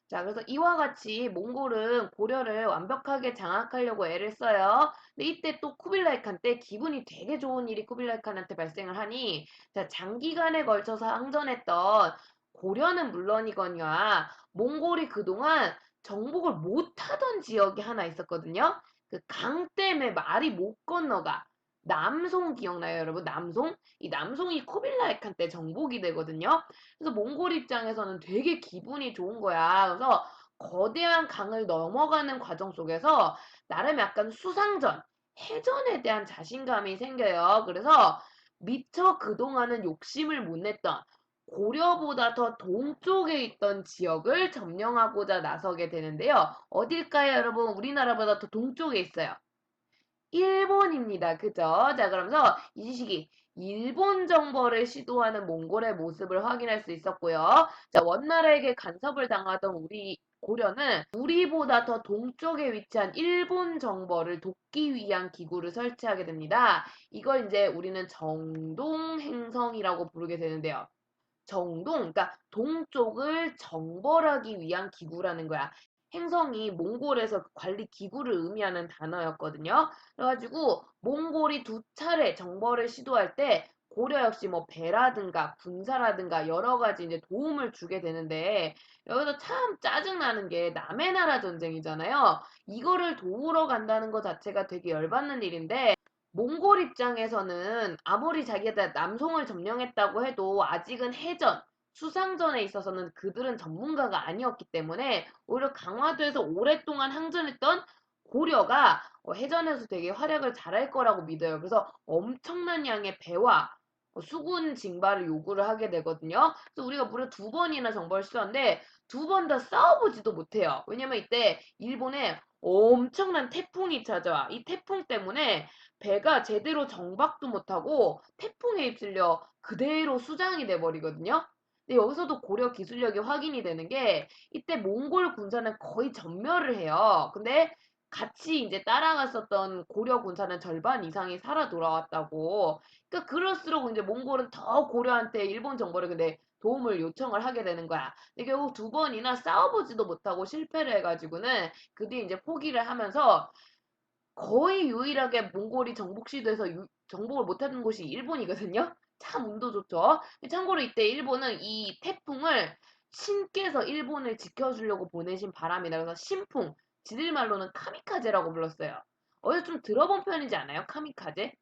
자, 그래서 이와 같이 몽골은 고려를 완벽하게 장악하려고 애를 써요. 근데 이때 또 쿠빌라이 칸 때 기분이 되게 좋은 일이 쿠빌라이 칸한테 발생을 하니, 자, 장기간에 걸쳐서 항전했던 고려는 물론이거니와 몽골이 그동안 정복을 못하던 지역이 하나 있었거든요. 그 강 때문에 말이 못 건너가. 남송 기억나요, 여러분? 남송? 이 남송이 쿠빌라이 칸 때 정복이 되거든요. 그래서 몽골 입장에서는 되게 기분이 좋은 거야. 그래서 거대한 강을 넘어가는 과정 속에서 나름 약간 수상전, 해전에 대한 자신감이 생겨요. 그래서 미처 그동안은 욕심을 못 냈던 고려보다 더 동쪽에 있던 지역을 점령하고자 나서게 되는데요. 어딜까요, 여러분? 우리나라보다 더 동쪽에 있어요. 일본입니다. 그죠? 자, 그러면서 이 지식이 일본 정벌을 시도하는 몽골의 모습을 확인할 수 있었고요. 자, 원나라에게 간섭을 당하던 우리 고려는 우리보다 더 동쪽에 위치한 일본 정벌을 돕기 위한 기구를 설치하게 됩니다. 이걸 이제 우리는 정동행성이라고 부르게 되는데요. 정동, 그러니까 동쪽을 정벌하기 위한 기구라는 거야. 행성이 몽골에서 관리 기구를 의미하는 단어였거든요. 그래가지고 몽골이 두 차례 정벌을 시도할 때 고려 역시 뭐 배라든가 군사라든가 여러 가지 이제 도움을 주게 되는데 여기서 참 짜증나는 게 남의 나라 전쟁이잖아요. 이거를 도우러 간다는 것 자체가 되게 열받는 일인데 몽골 입장에서는 아무리 자기가 남송을 점령했다고 해도 아직은 해전, 수상전에 있어서는 그들은 전문가가 아니었기 때문에 오히려 강화도에서 오랫동안 항전했던 고려가 해전에서 되게 활약을 잘할 거라고 믿어요. 그래서 엄청난 양의 배와 수군 징발을 요구를 하게 되거든요. 그래서 우리가 무려 두 번이나 정벌을 시도하는데 두 번 다 싸워보지도 못해요. 왜냐면 이때 일본에 엄청난 태풍이 찾아와. 이 태풍 때문에 배가 제대로 정박도 못하고 태풍에 휩쓸려 그대로 수장이 돼버리거든요. 근데 여기서도 고려 기술력이 확인이 되는 게 이때 몽골 군사는 거의 전멸을 해요. 근데 같이 이제 따라갔었던 고려 군사는 절반 이상이 살아 돌아왔다고. 그러니까 그럴수록 이제 몽골은 더 고려한테 일본 정벌을 근데 도움을 요청을 하게 되는 거야. 근데 결국 두 번이나 싸워보지도 못하고 실패를 해가지고는 그 뒤에 이제 포기를 하면서 거의 유일하게 몽골이 정복 시도해서 정복을 못하는 곳이 일본이거든요. 참 운도 좋죠. 참고로 이때 일본은 이 태풍을 신께서 일본을 지켜주려고 보내신 바람이다. 그래서 신풍, 지들 말로는 카미카제라고 불렀어요. 어디서 좀 들어본 편이지 않아요? 카미카제?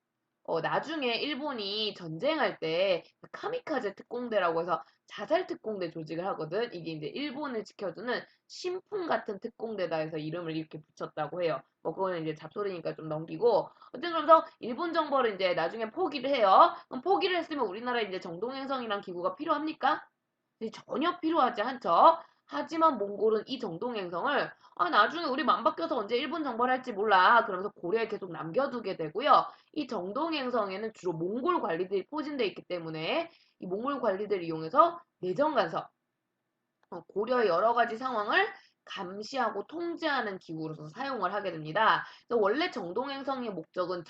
나중에 일본이 전쟁할 때 카미카제 특공대라고 해서 자살 특공대 조직을 하거든. 이게 이제 일본을 지켜주는 신풍 같은 특공대다 해서 이름을 이렇게 붙였다고 해요. 뭐 그거는 이제 잡소리니까 좀 넘기고. 어쨌든 그러면서 일본 정벌을 이제 나중에 포기를 해요. 그럼 포기를 했으면 우리나라에 이제 정동행성이란 기구가 필요합니까? 전혀 필요하지 않죠. 하지만 몽골은 이 정동행성을 나중에 우리 맘바뀌어서 언제 일본 정벌할지 몰라. 그러면서 고려에 계속 남겨두게 되고요. 이 정동행성에는 주로 몽골 관리들이 포진되어 있기 때문에 이 몽골 관리들을 이용해서 내정 간섭, 고려의 여러 가지 상황을 감시하고 통제하는 기구로서 사용을 하게 됩니다. 그래서 원래 정동행성의 목적은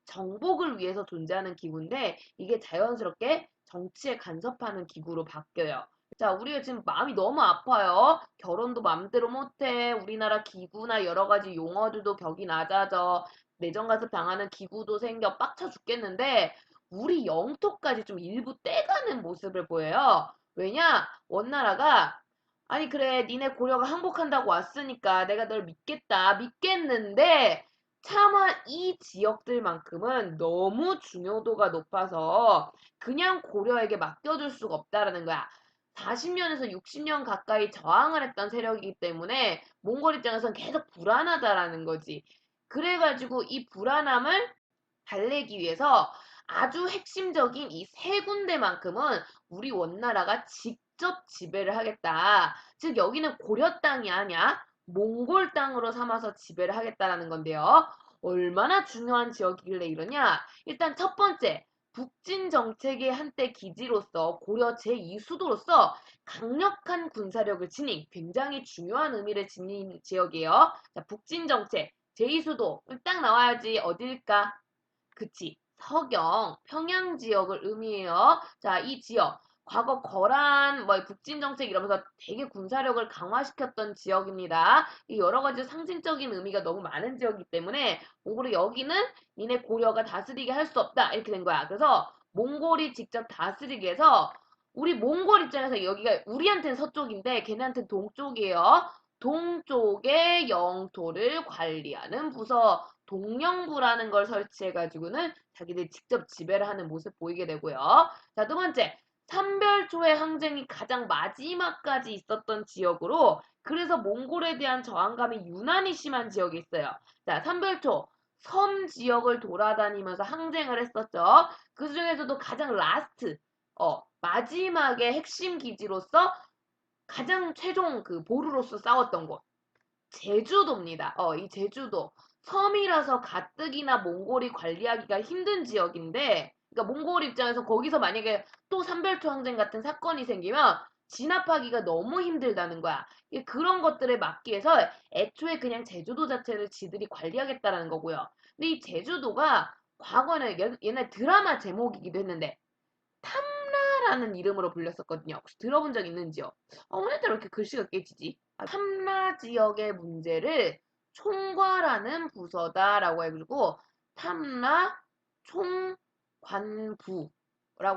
정복을 위해서 존재하는 기구인데 이게 자연스럽게 정치에 간섭하는 기구로 바뀌어요. 자, 우리가 지금 마음이 너무 아파요. 결혼도 맘대로 못해. 우리나라 기구나 여러 가지 용어들도 격이 낮아져. 내정 간섭 당하는 기구도 생겨 빡쳐 죽겠는데 우리 영토까지 좀 일부 떼가는 모습을 보여요. 왜냐? 원나라가 아니 그래 니네 고려가 항복한다고 왔으니까 내가 널 믿겠다 믿겠는데 차마 이 지역들만큼은 너무 중요도가 높아서 그냥 고려에게 맡겨줄 수가 없다라는 거야. 40년에서 60년 가까이 저항을 했던 세력이기 때문에 몽골 입장에선 계속 불안하다라는 거지. 그래가지고 이 불안함을 달래기 위해서 아주 핵심적인 이 세 군데만큼은 우리 원나라가 직접 지배를 하겠다. 즉 여기는 고려 땅이 아니야. 몽골 땅으로 삼아서 지배를 하겠다라는 건데요. 얼마나 중요한 지역이길래 이러냐? 일단 첫 번째, 북진 정책의 한때 기지로서 고려 제2수도로서 강력한 군사력을 지닌 굉장히 중요한 의미를 지닌 지역이에요. 자, 북진 정책 제2수도 딱 나와야지 어딜까? 그치. 서경, 평양 지역을 의미해요. 자, 이 지역. 과거 거란, 뭐 북진 정책 이러면서 되게 군사력을 강화시켰던 지역입니다. 이 여러 가지 상징적인 의미가 너무 많은 지역이기 때문에 몽골이 여기는 니네 고려가 다스리게 할 수 없다 이렇게 된 거야. 그래서 몽골이 직접 다스리게 해서 우리 몽골 입장에서 여기가 우리한테는 서쪽인데 걔네한테는 동쪽이에요. 동쪽의 영토를 관리하는 부서 동령부라는 걸 설치해가지고는 자기들 직접 지배를 하는 모습 보이게 되고요. 자, 두 번째. 삼별초의 항쟁이 가장 마지막까지 있었던 지역으로 그래서 몽골에 대한 저항감이 유난히 심한 지역이 있어요. 자, 삼별초. 섬 지역을 돌아다니면서 항쟁을 했었죠. 그 중에서도 가장 라스트, 마지막에 핵심 기지로서 가장 최종 그 보루로서 싸웠던 곳. 제주도입니다. 이 제주도. 섬이라서 가뜩이나 몽골이 관리하기가 힘든 지역인데, 그러니까 몽골 입장에서 거기서 만약에 또 삼별초 항쟁 같은 사건이 생기면 진압하기가 너무 힘들다는 거야. 그런 것들에 막기 위해서 애초에 그냥 제주도 자체를 지들이 관리하겠다라는 거고요. 근데 이 제주도가 과거에는 옛날 드라마 제목이기도 했는데, 탐라라는 이름으로 불렸었거든요. 혹시 들어본 적 있는지요? 오늘따라 왜 이렇게 글씨가 깨지지? 탐라 지역의 문제를 총괄하는 부서다라고 해가지고 탐라 총관부라고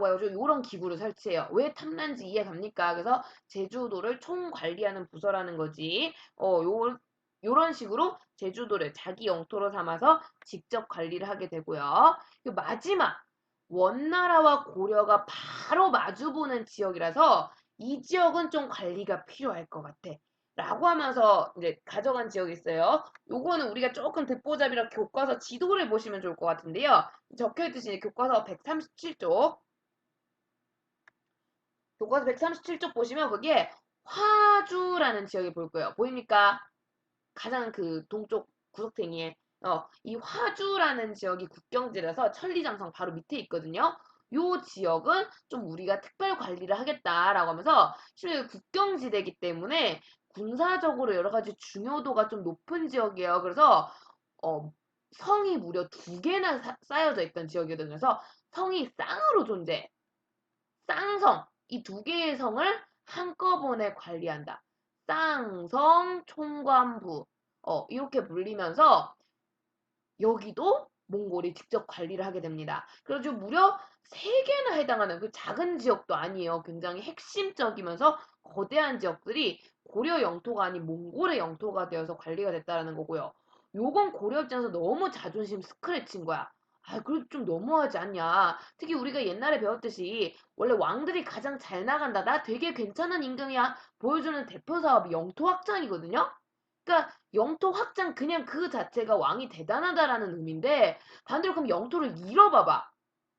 해가지고 이런 기구를 설치해요. 왜 탐라인지 이해 갑니까? 그래서 제주도를 총관리하는 부서라는 거지. 요런 식으로 제주도를 자기 영토로 삼아서 직접 관리를 하게 되고요. 마지막 원나라와 고려가 바로 마주보는 지역이라서 이 지역은 좀 관리가 필요할 것 같아. 라고 하면서 이제 가져간 지역이 있어요. 요거는 우리가 조금 듣보잡이라 교과서 지도를 보시면 좋을 것 같은데요. 적혀있듯이 교과서 137쪽. 교과서 137쪽 보시면 거기에 화주라는 지역이 보일 거예요. 보입니까? 가장 그 동쪽 구석탱이에 이 화주라는 지역이 국경지라서 천리장성 바로 밑에 있거든요. 요 지역은 좀 우리가 특별 관리를 하겠다라고 하면서 실은 국경지대이기 때문에 군사적으로 여러 가지 중요도가 좀 높은 지역이에요. 그래서 성이 무려 2개나 쌓여져 있던 지역이거든요. 그래서 성이 쌍으로 존재해. 쌍성, 이 2개의 성을 한꺼번에 관리한다. 쌍성 총관부. 이렇게 불리면서 여기도 몽골이 직접 관리를 하게 됩니다. 그래서 무려 3개나 해당하는 그 작은 지역도 아니에요. 굉장히 핵심적이면서 거대한 지역들이 고려 영토가 아닌 몽골의 영토가 되어서 관리가 됐다는 거고요. 요건 고려 입장에서 너무 자존심 스크래치인 거야. 그래도 좀 너무하지 않냐. 특히 우리가 옛날에 배웠듯이 원래 왕들이 가장 잘 나간다. 나 되게 괜찮은 임금이야. 보여주는 대표 사업이 영토 확장이거든요. 그러니까 영토 확장 그냥 그 자체가 왕이 대단하다라는 의미인데 반대로 그럼 영토를 잃어봐봐.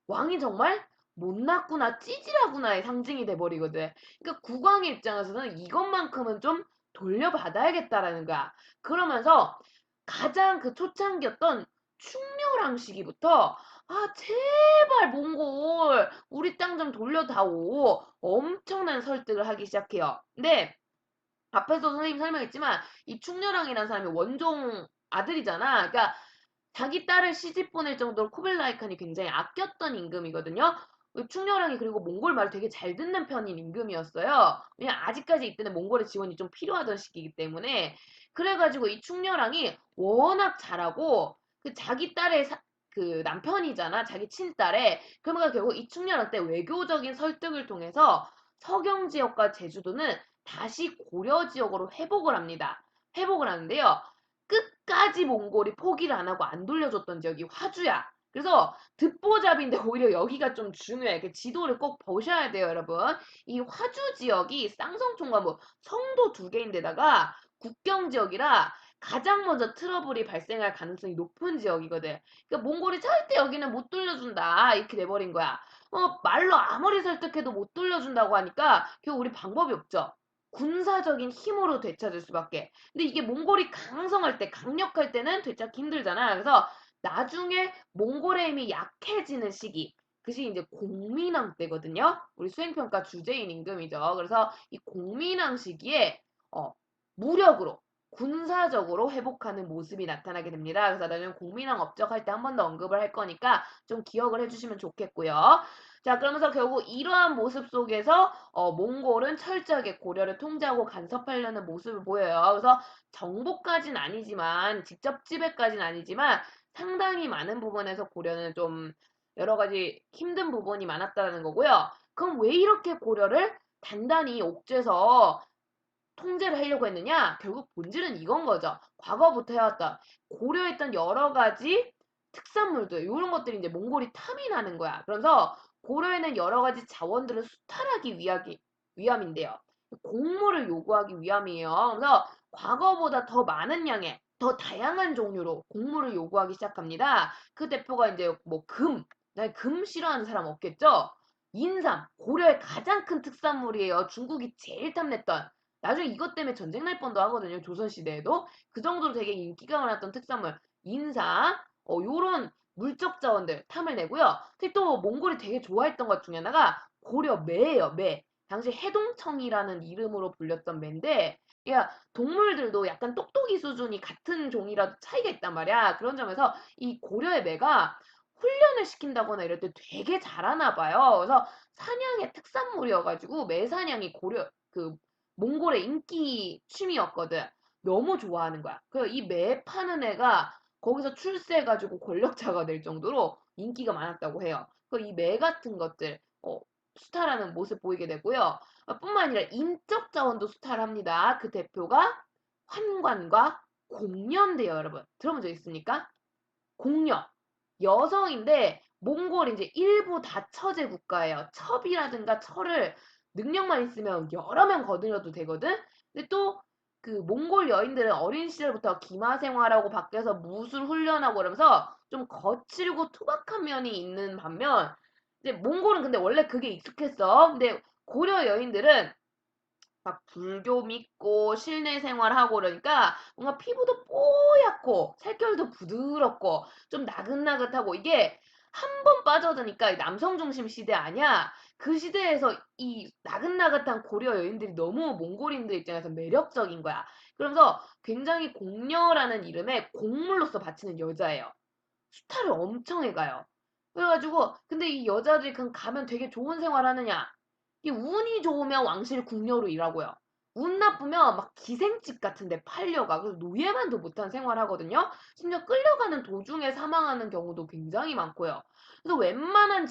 왕이 정말 못났구나, 찌질하구나의 상징이 돼버리거든. 그러니까 국왕의 입장에서는 이것만큼은 좀 돌려받아야겠다라는 거야. 그러면서 가장 그 초창기였던 충렬왕 시기부터 제발 몽골 우리 땅 좀 돌려다오 엄청난 설득을 하기 시작해요. 근데 앞에서 선생님 설명했지만 이 충렬왕이라는 사람이 원종 아들이잖아. 그러니까 자기 딸을 시집 보낼 정도로 쿠빌라이 칸이 굉장히 아꼈던 임금이거든요. 충렬왕이 그리고 몽골 말을 되게 잘 듣는 편인 임금이었어요. 왜냐면 아직까지 이때는 몽골의 지원이 좀 필요하던 시기이기 때문에 그래가지고 이 충렬왕이 워낙 잘하고 그 자기 딸의 그 남편이잖아. 자기 친딸의 그러니까 결국 이 충렬왕 때 외교적인 설득을 통해서 서경 지역과 제주도는 다시 고려 지역으로 회복을 합니다. 회복을 하는데요. 끝까지 몽골이 포기를 안 하고 안 돌려줬던 지역이 화주야. 그래서 듣보잡인데 오히려 여기가 좀 중요해. 그 지도를 꼭 보셔야 돼요, 여러분. 이 화주 지역이 쌍성총과 뭐 성도 2개인데다가 국경 지역이라 가장 먼저 트러블이 발생할 가능성이 높은 지역이거든. 그러니까 몽골이 절대 여기는 못 돌려준다 이렇게 돼버린 거야. 말로 아무리 설득해도 못 돌려준다고 하니까 결국 우리 방법이 없죠. 군사적인 힘으로 되찾을 수밖에. 근데 이게 몽골이 강성할 때, 강력할 때는 되찾기 힘들잖아. 그래서 나중에 몽골의 힘이 약해지는 시기. 그 시기 이제 공민왕 때거든요. 우리 수행평가 주제인 임금이죠. 그래서 이 공민왕 시기에 무력으로 군사적으로 회복하는 모습이 나타나게 됩니다. 그래서 나중에 공민왕 업적할 때 한 번 더 언급을 할 거니까 좀 기억을 해주시면 좋겠고요. 자, 그러면서 결국 이러한 모습 속에서 몽골은 철저하게 고려를 통제하고 간섭하려는 모습을 보여요. 그래서 정복까지는 아니지만 직접 지배까지는 아니지만 상당히 많은 부분에서 고려는 좀 여러 가지 힘든 부분이 많았다는 거고요. 그럼 왜 이렇게 고려를 단단히 옥죄서 통제를 하려고 했느냐? 결국 본질은 이건 거죠. 과거부터 해왔던 고려했던 여러 가지 특산물들 이런 것들이 이제 몽골이 탐이 나는 거야. 그래서 고려에는 여러 가지 자원들을 수탈하기 위함인데요. 곡물을 요구하기 위함이에요. 그래서 과거보다 더 많은 양의 더 다양한 종류로 곡물을 요구하기 시작합니다. 그 대표가 이제 뭐 금 싫어하는 사람 없겠죠? 인삼, 고려의 가장 큰 특산물이에요. 중국이 제일 탐냈던. 나중에 이것 때문에 전쟁 날 뻔도 하거든요. 조선시대에도. 그 정도로 되게 인기가 많았던 특산물. 인삼, 요런 물적 자원들 탐을 내고요. 특히 또 몽골이 되게 좋아했던 것 중에 하나가 고려 매예요, 매. 당시 해동청이라는 이름으로 불렸던 매인데, 야, 동물들도 약간 똑똑이 수준이 같은 종이라도 차이가 있단 말이야. 그런 점에서 이 고려의 매가 훈련을 시킨다거나 이럴 때 되게 잘하나 봐요. 그래서 사냥의 특산물이어가지고 매사냥이 몽골의 인기 취미였거든. 너무 좋아하는 거야. 그래서 이 매 파는 애가 거기서 출세해가지고 권력자가 될 정도로 인기가 많았다고 해요. 그 이 매 같은 것들 수탈하는 모습 보이게 되고요. 뿐만 아니라 인적 자원도 수탈합니다. 그 대표가 환관과 공녀인데요, 여러분. 들어본 적 있습니까? 공녀. 여성인데 몽골이 이제 일부 다처제 국가예요. 첩이라든가 철을 능력만 있으면 여러 명 거느려도 되거든. 근데 또 그 몽골 여인들은 어린 시절부터 기마 생활하고 밖에서 무술 훈련하고 그러면서 좀 거칠고 투박한 면이 있는 반면 이제 몽골은 근데 원래 그게 익숙했어. 근데 고려 여인들은 막 불교 믿고 실내 생활하고 그러니까 뭔가 피부도 뽀얗고 살결도 부드럽고 좀 나긋나긋하고 이게 한 번 빠져드니까 남성 중심 시대 아니야. 그 시대에서 이 나긋나긋한 고려 여인들이 너무 몽골인들 입장에서 매력적인 거야. 그러면서 굉장히 공녀라는 이름에 곡물로서 바치는 여자예요. 수탈을 엄청 해가요. 그래가지고 근데 이 여자들이 그럼 가면 되게 좋은 생활 하느냐? 이 운이 좋으면 왕실 궁녀로 일하고요. 운 나쁘면 막 기생집 같은 데 팔려가. 그래서 노예만도 못한 생활 하거든요. 심지어 끌려가는 도중에 사망하는 경우도 굉장히 많고요. 그래서 웬만한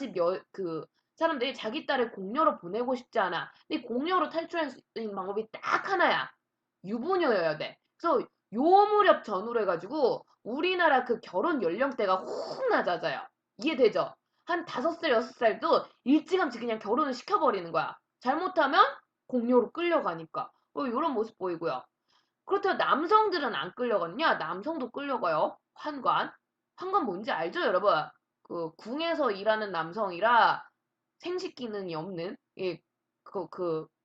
사람들이 자기 딸을 공녀로 보내고 싶지 않아. 근데 공녀로 탈출할 수 있는 방법이 딱 하나야. 유부녀여야 돼. 그래서 요 무렵 전후로 해가지고 우리나라 그 결혼 연령대가 훅 낮아져요. 이해되죠? 한 5살, 6살도 일찌감치 그냥 결혼을 시켜버리는 거야. 잘못하면 공녀로 끌려가니까. 이런 모습 보이고요. 그렇다고 남성들은 안 끌려갔냐? 남성도 끌려가요. 환관. 환관 뭔지 알죠, 여러분? 그 궁에서 일하는 남성이라 생식 기능이 없는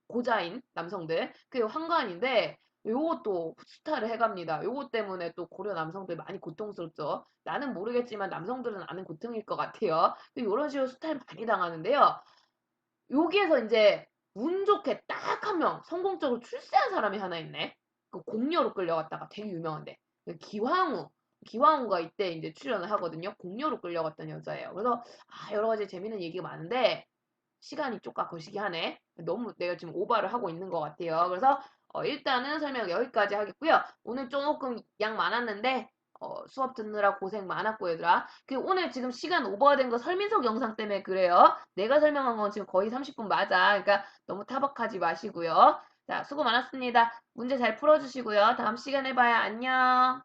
고자인 남성들 그게 환관인데 요것도 스타를 해갑니다. 요것 때문에 또 고려 남성들 많이 고통스럽죠. 나는 모르겠지만 남성들은 아는 고통일 것 같아요. 이런 식으로 스타일 많이 당하는데요. 여기에서 이제 운 좋게 딱 한 명 성공적으로 출세한 사람이 하나 있네. 그 공녀로 끌려갔다가 되게 유명한데 그 기황후가 이때 이제 출연을 하거든요. 공녀로 끌려갔던 여자예요. 그래서 여러 가지 재밌는 얘기가 많은데 시간이 쪼까 거시기 하네. 너무 내가 지금 오버를 하고 있는 것 같아요. 그래서 일단은 설명 여기까지 하겠고요. 오늘 조금 양 많았는데 수업 듣느라 고생 많았고 얘들아. 오늘 지금 시간 오버된 거 설민석 영상 때문에 그래요. 내가 설명한 건 지금 거의 30분 맞아. 그러니까 너무 타박하지 마시고요. 자, 수고 많았습니다. 문제 잘 풀어주시고요. 다음 시간에 봐요. 안녕.